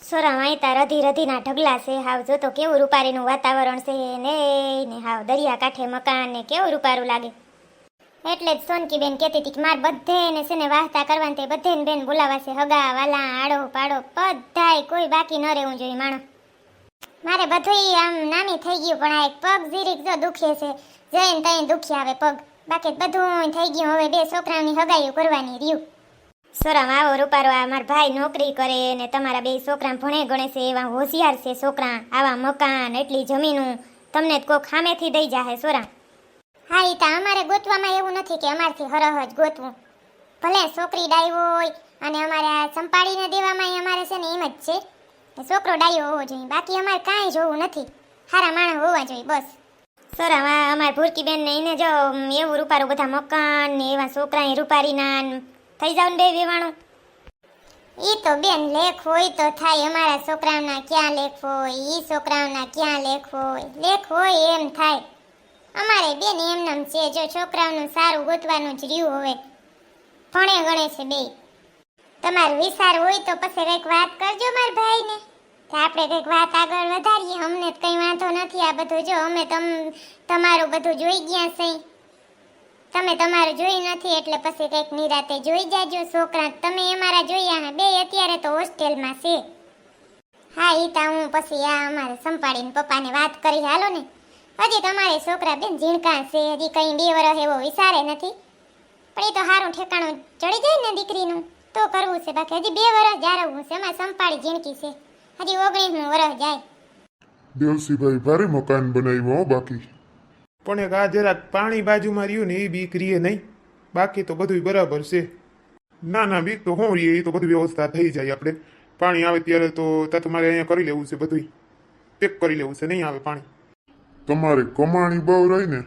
સોરા માયતા રધી રધીના ઢગલા છે. હાવ જો તો કેવું રૂપારીનું વાતાવરણ છે ને હાવ દરિયા કાંઠે મકાન ને કેવું રૂપારું લાગે. એટલે જ સોનકી બેન કહેતી હતી કે મારે બધેને છે ને વાહતા કરવાની તે બધેને બેન બોલાવાશે. હગા વાલા આડો પાડો બધાય કોઈ બાકી ન રહેવું જોઈએ માણસ. મારે બધુંય આમ નામી થઈ ગયું પણ આ એક પગ જીરીક જો દુખે છે. જઈને તઈ દુખી આવે પગ. બાકી બધું થઈ ગયું. હવે બે છોકરાઓની હગાઈઓ કરવાની રહ્યું. સોરામાં આવો રૂપારો આ મારા ભાઈ નોકરી કરે ને તમારા બે છોકરા ભણે ગણે છે એવા હોશિયાર છે છોકરા. આવા મકાન એટલી જમીનું તમને જ કોક સામેથી દઈ જાહે સોરા. હા એ તો અમારે ગોતવામાં એવું નથી કે અમારથી હરહ જ ગોતવું. ભલે છોકરી ડાયો હોય અને અમારે આ સંપાડીને દેવામાં અમારે છે ને એમ જ છે કે છોકરો ડાયો હોવો જોઈએ. બાકી અમારે કાંઈ જોવું નથી. સારા માણસ હોવા જોઈએ બસ. સોરા અમારે ભૂરકી બેન ને એને જો એવું રૂપારું બધા મકાન ને એવા છોકરા રૂપારીના થઈ જાવ ને બે વેવાણું. ઈ તો બેન લેખ હોય તો થાય. અમારા છોકરાઓના ક્યાં લેખ હોય, ઈ છોકરાઓના ક્યાં લેખ હોય. લેખ હોય એમ થાય. અમારે બેન એમનામ છે. જો છોકરાઓનું સારું ગોતવાનું જ રહ્યું હવે ભણે ગણે છે બે. તમારો વિચાર હોય તો પછી કંઈક વાત કરજો મારા ભાઈને કે આપણે કંઈક વાત આગળ વધારીએ. અમને જ કંઈ વાંધો નથી. આ બધું જો અમે તમારું બધું જોઈ ગયા છે. તમે તમારું જોઈ નથી એટલે પછી કંઈક નિરાતે જોઈ જાજો. છોકરા તમે અમારા જોયા હે બે અત્યારે તો હોસ્ટેલમાં છે. હા ઈ તા હું પછી આ અમારે સંપાડીને પપ્પાને વાત કરી હાલો ને. હજી તમારે છોકરા બેન ઝીણકા છે. હજી કંઈ 2 વર્ષ એવો વિચારે નથી. પણ એ તો સારું ઠેકાણું ચડી જાય ને દીકરીનું તો કરવું છે. બાકી હજી 2 વર્ષ જાળવવું છે. એમાં સંપાડી ઝીણકી છે. હજી 19નું વર્ષ જાય. દેવસીભાઈ ભારે મકાન બનાવ્યું બાકી. પણ એક આ જરાક પાણી બાજુમાં રહ્યું ને એ બીક રીએ નહીં. બાકી તો બધું બરાબર છે. ના ના બીક તો હું રહીએ એ તો બધી વ્યવસ્થા થઈ જાય. આપણે પાણી આવે ત્યારે તો ત્યાં તમારે અહીંયા કરી લેવું છે. બધું પેક કરી લેવું છે. નહીં આવે પાણી. તમારે કમાણી બહુ રહી ને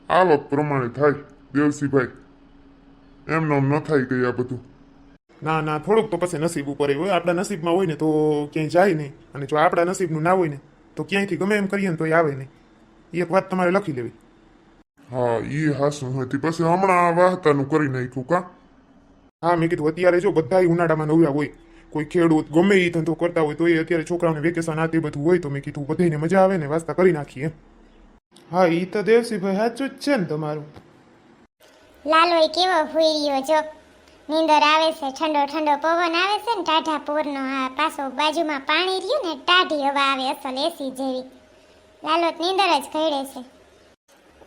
આવક પ્રમાણે થાય દેવસીભાઈ. એમને ન થાય કે આ બધું. ના ના થોડુંક તો પછી નસીબ ઉપર હોય. આપણા નસીબમાં હોય ને તો ક્યાંય જાય નહીં. અને જો આપણા નસીબનું ના હોય ને તો ક્યાંયથી ગમે એમ કરીએ ને તો એ આવે નહીં. એ એક વાત તમારે લખી લેવી. હા એ હાસું હતી. પછી હમણાં વાહતાનું કરી નાખ્યું કા. હા મેં કીધું અત્યારે જો બધા ઉનાળામાં નવરા હોય. કોઈ ખેડૂત ગમે એ ધંધો કરતા હોય તો એ અત્યારે છોકરાઓને વેકેશન આ તે બધું હોય તો મેં કીધું બધાને મજા આવે ને વાસ્તા કરી નાખીએ. હા એ તો દેવસીભાઈ સાચું જ છે ને તમારું. લાલોય કેવો હોઈ રહ્યો જો. નીંદર આવે છે. ઠંડો ઠંડો પવન આવે છે ને ટાઢા પોરનો. આ પાછો બાજુમાં પાણી રહ્યું ને ટાઢી હવા આવે અસલ એસી જેવી. લાલો નીંદર જ ઘડે છે.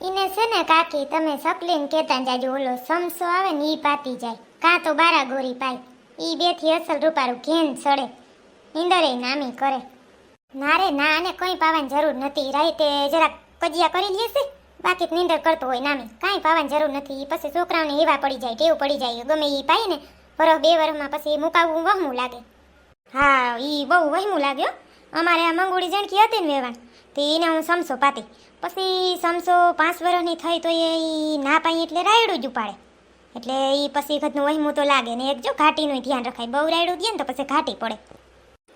ઈને છે ને કાકી તમે સકલીને કહેતા જાજો ઓલો સમસો આવે ને ઈ પાતી જાય કાં તો બારા ગોરી પાય. ઈ બેથી અસલ રૂપારું ઘેન સડે. નીંદરે નામી કરે. ના રે ના આને કોઈ પાવાની જરૂર નથી. રાતે જરાક કજિયા કરી લેશે બાકી નીંદર કરતો હોય નામી. કાંઈ પાવાની જરૂર નથી. પછી છોકરાઓને હેવા પડી જાય ટેવ પડી જાય. ગમે ઈ પાય ને વરસ 2 વર્ષમાં પછી મુકાવવું વહમું લાગે. હા ઈ બહુ વહમું લાગે. અમારે આ મંગોળી જણકી હતી ને વેવાણ તો એને હું સમસો પાતી. પછી સમસો 5 વર્ષની થઈ તો એ ના પાઈ એટલે રાયડું જ ઉપાડે. એટલે એ પછી ઘરનું વહેમું તો લાગે ને. એક જો ઘાટીનું ધ્યાન રખાય. બહુ રાયડું દે ને તો પછી ઘાટી પડે.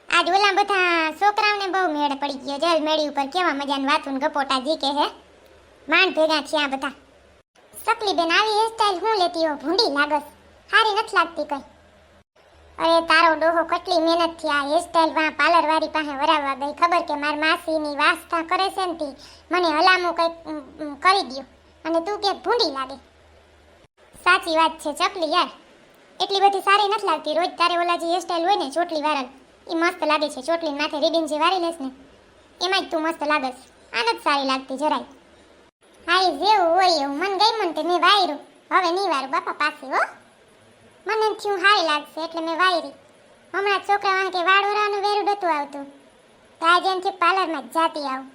આજ ઓલા બધા છોકરાઓને બહુ મેળ પડી ગયો. જલ મેળી ઉપર કેવા મજાની વાતું ગપોટા જીકે હે. માંડ ભેગા થયા બધા. સકલી બેન આવી હેરસ્ટાઈલ હું લેતી હો ભૂંડી લાગસ. સારી નથી લાગતી કઈ. અરે તારો ડોહો કેટલી મહેનતથી આ હેરસ્ટાઈલ પાર્લર વાળી પાસે વરાવવા ગઈ. ખબર કે મારી માસીની વાસ્તા કરે છે ને મને હલામું કંઈક કરી દયો અને તું કે ભૂંડી લાગે. સાચી વાત છે ચકલી યાર. એટલી બધી સારી નથી લાગતી. રોજ તારે ઓલા જે હેરસ્ટાઈલ હોય ને ચોટલી વાળા એ મસ્ત લાગે છે. ચોટલી માથે રિબિન જે વારી લેસ ને એમાં જ તું મસ્ત લાગસ. આ નથી સારી લાગતી જરાય. હા એ જેવું હોય એવું મને ગઈ મને મેં વાયરું. હવે નહીં વારું બાપા પાસે હો. મને થયું સારી લાગશે એટલે મેં વાયરી. હમણાં છોકરા કે વાળ વરાવાનું વેરું નહોતું આવતું તો આજે એમ છે પાર્લરમાં જ જાતી આવું.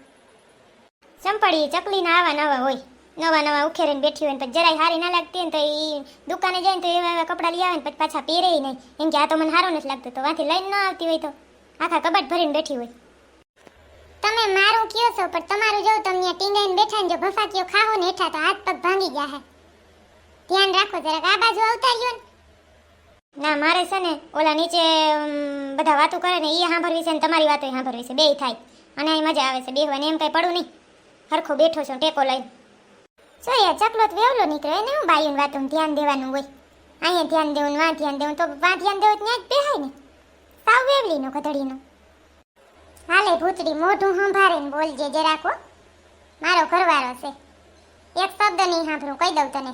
ચંપડી ચકલીના આવા નવા હોય. નવા નવા ઉખેરીને બેઠી હોય ને પછી જરાય સારી ના લાગતી ને તો એ દુકાને જાય ને તો એવા એવા કપડાં લઈ આવે ને પછી પાછા પહેરે નહીં. એમ કે આ તો મને સારું નથી લાગતું તો વાંથી લઈને ન આવતી હોય તો આખા કબાટ ભરીને બેઠી હોય. તમે મારું કયો છો પણ તમારું જોઉં તમને ટીંગાઈને બેઠા ને જો ભફાકીઓ ખાઓ ને હેઠા તો હાથ પગ ભાંગી ગયા હે. ધ્યાન રાખો જરાક. આ બાજુ અવતાર્યો ને. ના મારે છે ને ઓલા નીચે બધા વાતો કરે ને એ સાંભળવી છે ને તમારી વાતો સાંભળવી છે. બેય થાય અને અહીં મજા આવે છે બેહવાની. એમ કઈ પડું નહીં. હરખો બેઠો છો ટેકો લઈને. સોયા ચકલો તો વેવલો નીકળે એને હું બાયુની વાતોમાં ધ્યાન દેવાનું હોય. અહીંયા ધ્યાન દેવું વાં ધ્યાન દેવું તો વાં ધ્યાન દેવું ત્યાં જ બેહાય ને. સાવ વેવલીનો ગધડીનો. હાલે ભૂતડી મોઢું સંભાળીને બોલજે જરાક હો. મારો ઘરવાળો છે, એક શબ્દ નહીં સાંભળું, કહી દઉં તને.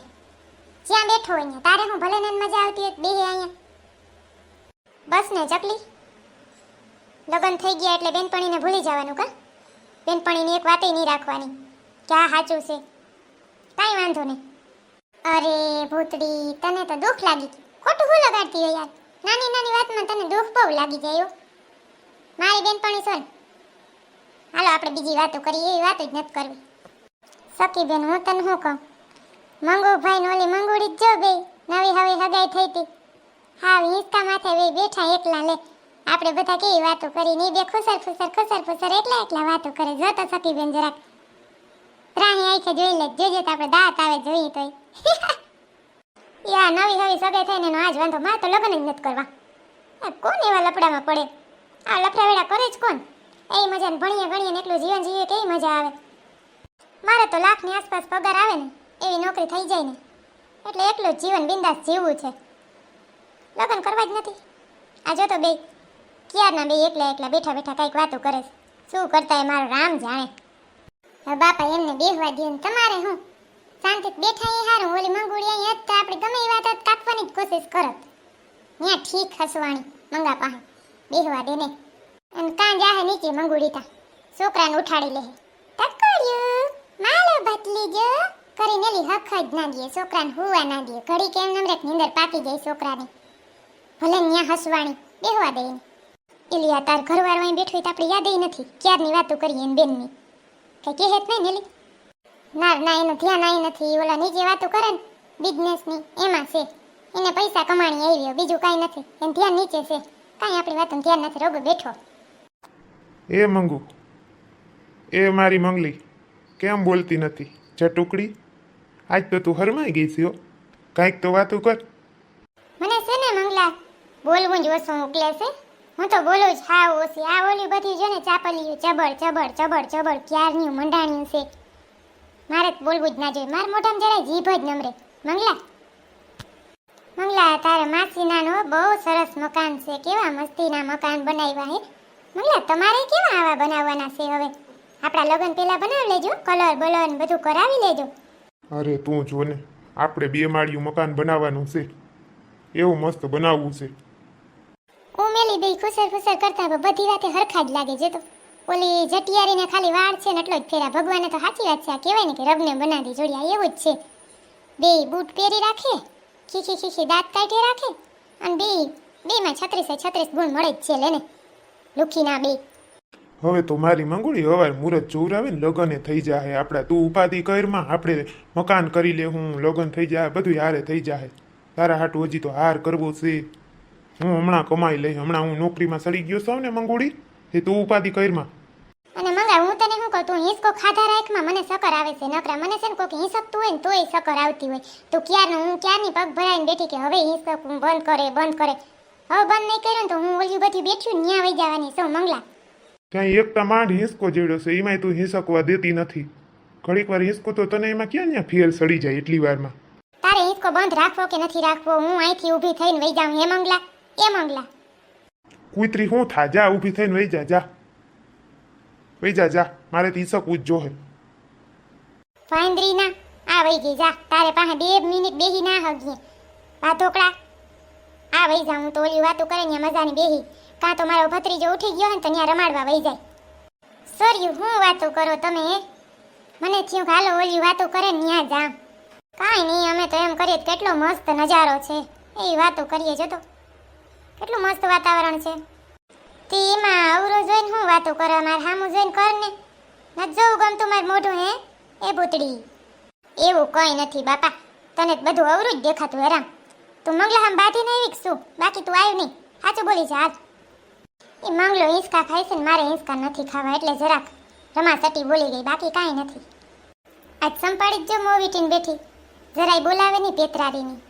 જ્યાં બેઠો હોય ને તારે હું ભલે ને મજા આવતી હોય બેહે અહીંયા. બસ ને ચકલી, લગ્ન થઈ ગયા એટલે બેનપણીને ભૂલી જવાનું કા? બેનપણીની એક વાતય નહીં રાખવાની કે આ સાચું છે, કાંઈ વાંધો નહીં. અરે ભૂતડી, તને તો દુઃખ લાગી ગયું. ખોટું હું લગાડતી હોય યાર, નાની નાની વાતમાં તને દુઃખ બહુ લાગી જાય હો. મારી બેનપણી છો ને, હાલો આપણે બીજી વાતો કરીએ, એવી વાતો જ નથી કરવી. સખી બેન, હું તને શું કહું, મંગુભાઈ ને ઓલી મંગુડી જ જો બે નવી હવે હગાઈ થઈ હતી. હા, હિંચકા માથે બે બેઠા એકલા લે. આપણે બધા કેવી વાતો કરી ને, બે ખુસર ખુસર એકલા વાતો કરે. જો તો સખી બેન જરાક પ્રાણી આંખે જોઈ લે, જોજે તો આપણે દાંત આવે જોઈએ તોય. યા નવી હવે સગાઈ થઈને એનો આજ વાંધો, મારે તો લગ્ન જ નથી કરવા. કોણ એવા લફડામાં પડે? આ લફડાવેડા કરે જ કોણ? એ મજાને ભણીએ ગણીએ એટલું જીવન જીવીએ કેવી મજા આવે. મારે તો લાખની આસપાસ પગાર આવે ને એવી નોકરી થઈ જાય ને એટલે એટલું જ જીવન બિંદાસ જીવવું છે. લગ્ન કરવા જ નથી. આ જો તો બે ક્યારના બે એકલા બેઠા કંઈક વાતો કરે છે. શું કરતા એ મારો રામ જાણે. હવે બાપા એમને બેહવા દે ને તમારે હું શાંતિથી બેઠા એ હારું. ઓલી મંગુડી અહીં હતા, આપણે ગમે એ વાત કાપવાની જ કોશિશ કરત. ત્યાં ઠીક હસવાણી મંગા પાસે બેહવા દે ને. અને કાં જાહે નીચે મંગુડી તા છોકરાને ઉઠાડી લે. ટકડ્યું માલો બતલી જો કરીને એલી હક જ ના દે, છોકરાને હુવા ના દે. ઘડી કેમ નમરેક નીંદર પાકી જાય છોકરાની. ભલે ત્યાં હસવાણી બેહવા દે એને. એલી આ તાર ઘરવાળો અહીં બેઠો તો આપણે યાદ નથી ક્યારની વાતો કરીએ એમ બેનની. કઈ કહે જ નહીં ને એલી. ના એનું ધ્યાન આવી નથી. ઓલા નીચે વાતો કરે ને બિઝનેસની એમાં છે. એને પૈસા કમાણી આવ્યો, બીજું કાંઈ નથી. એનું ધ્યાન નીચે છે, કાંઈ આપણી વાતનું ધ્યાન નથી. રોગો બેઠો. એ મંગુ, એ મારી મંગલી, કેમ બોલતી નથી? જે ટુકડી, આજ તો તું હરમાઈ ગઈ છે હો. કાંઈક તો વાતું કર. મને છે ને મંગલા બોલવું જ ઓછું ઉકલે છે. હું તો બોલું જ હા ઓછી. આ ઓલી બધી છે ને ચાપલીયું ચબડ ક્યારનું મંડાણ્યું છે. મારે જ બોલવું જ ના જોઈએ. મારા મોઢામાં જરાય જીભ જ નમરે. મંગલા તારા માસીનાનો બહુ સરસ મકાન છે. કેવા મસ્તીના મકાન બનાવ્યા હે. મંગલા તમારે કેવા આવા બનાવવાના છે હવે? આપણા લગ્ન પહેલા બનાવી લેજો, કલર બલર ને બધું કરાવી લેજો. અરે તું જો ને, આપણે 2 માળિયું મકાન બનાવવાનું છે. એવું મસ્ત બનાવવું છે. ઉમેલી બે ખુસર કરતા બધી વાતે હરખા જ લાગે છે. તો ઓલી જટિયારીને ખાલી વાળ છે ને એટલો જ ફેરા. ભગવાને તો સાચી વાત છે. આ કહેવાય ને કે રબને બનાવી જોડિયા, એવું જ છે. બે બૂટ પહેરી રાખે, ખીખી દાંત કાઢી રાખે, અને બેમાં 36 ગુણ મળે જ છે. લેને લુખીના બે. હવે તો મારી મંગુડી હવાર મુહૂર્ત જોરાવે ને લગને થઈ જાય આપણા. તું ઉપાધિ કરમાં, આપણે મકાન કરી લે, હું લગન થઈ જાય, બધું હારે થઈ જાય. તારા હાટું હજી તો હાર કરવો છે. હું હમણાં કમાઈ લઈ, હમણાં હું નોકરીમાં સડી ગયો છું ને મંગુડી, એ તું ઉપાધિ કરમાં. અને મંગા હું તને શું કહું, તું હિંચકો ખાધા રાખમાં મને સકર આવે છે. નકરા મને છે ને કોઈક હિંચકતું હોય ને તોય સકર આવતી હોય. તું હું ક્યારની પગ ભરાઈને બેઠી કે હવે હિંચક બંધ કરે. હવે બંધ નહીં કર્યું ને તો હું ઓલી બધી બેઠ્યું ને ત્યાં વહી જવાની છું. મંગલા ત્યાં એકતા માંડ હિંચકો જેડ્યો છે, એમાંય તું હિંચકવા દેતી નથી. ઘડીક વાર હિંચકો તો તને એમાં ક્યાં ત્યાં ફેર સડી જાય એટલી વારમાં. તારે હિંચકો બંધ રાખવો કે નથી રાખવો? હું અહીંથી ઊભી થઈને વહી જાઉં. હે મંગલા, એ મંગલા કુતરી શું થા? જા ઊભી થઈને વહી જા. મારે તો હિંચકવું જ જોહે. ફાઇન્દ્રી ના આ વહી ગઈ. જા, તારે પાસે 2 મિનિટ બેહી ના હગીએ. ઢોકળા આ વહી જા. હું તો ઓલી વાતો કરે ને મજાની બેહી. કાં તો મારો ભત્રીજો ઉઠી ગયો ને તો ત્યાં રમાડવા વહી જાય. સોર્યું હું વાતો કરો તમે? મને થયું હાલો ઓલી વાતો કરે ને ત્યાં જા. કાંઈ નહીં, અમે તો એમ કરીએ કેટલો મસ્ત નજારો છે એવી વાતો કરીએ. જો તો કેટલું મસ્ત વાતાવરણ છે. તે એમાં અવરો જોઈને હું વાતો કરે? મારે સામું જોઈને કર ને. નથી જોવું ગમતું મારું મોઢું? હે એ ભૂતડી, એવું કંઈ નથી બાપા. તને બધું અવરું જ દેખાતું. હેરામ તું મંગલા આમ બાંધીને આવી શું? બાકી તું આવ્યું નહીં. સાચું બોલી છે. હાલ એ મંગલો હિંચકા ખાય છે ને મારે હિંચકા નથી ખાવા, એટલે જરાક રમાસટી બોલી ગઈ. બાકી કાંઈ નથી. આજ સંપાડી જ જો મોવીટીને બેઠી, જરાય બોલાવે નહીં પેતરારીની.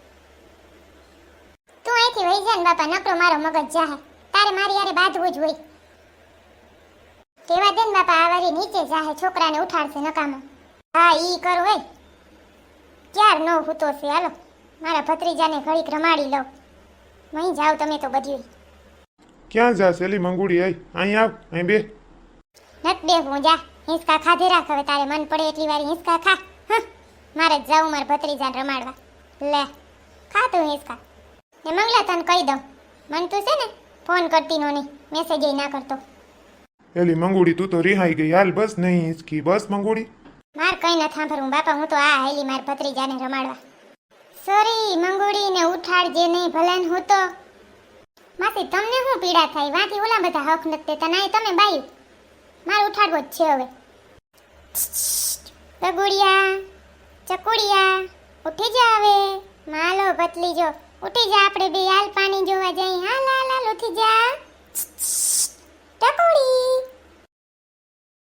તું અહીંથી વહી જા ને બાપા, નકરો મારો મગજ જાહે. તારે મારી યારે બાંધવું જ હોય. કેવા દે ને બાપા, આ વારી નીચે જાહે, છોકરાને ઉઠાડશે નકામો. હા ઈ કરો હોય. ક્યાર નો હૂતો છે. હાલો મારા ભત્રીજાને ઘડીક રમાડી લઉં. અહીં જાઓ તમે તો બધી. ક્યાં જા સેલી મંગુડી? અહીં આવ, અહીં બે. નત બેહવું જા હિંચકા ખાધે રાખ હવે તારે મન પડે એટલી વાર હિંચકા ખા મારે જ જાવું મારા ભત્રીજાને રમાડવા લે ખા તું હિંચકા ને મંગલા તને કહી દઉં મન તું છે ને ફોન કરતી નો નહીં મેસેજ ના કરતો એલી મંગુડી તું તો રિહાઈ ગઈ હાલ બસ નહીં હિંચકી બસ મંગુડી માર કઈ ન સાંભળવું બાપા હું તો આ હેલી માર ભત્રીજાને રમાડવા સોરી મંગુડી ને ઉઠાડજે નહીં ભલે હું તો માસી તમને શું પીડા થાય વાંથી ઓલા બધા હક નથી દેતા ના તમે બાયું મારે ઉઠાડવો જ છે હવે બગુડિયા ચકુડિયા ઉઠી જા હવે માલો પતલી જો ઉઠી જા આપણે બે હાલ પાણી જોવા જઈ હાલ હાલ હાલ ઉઠી જા ટકોડી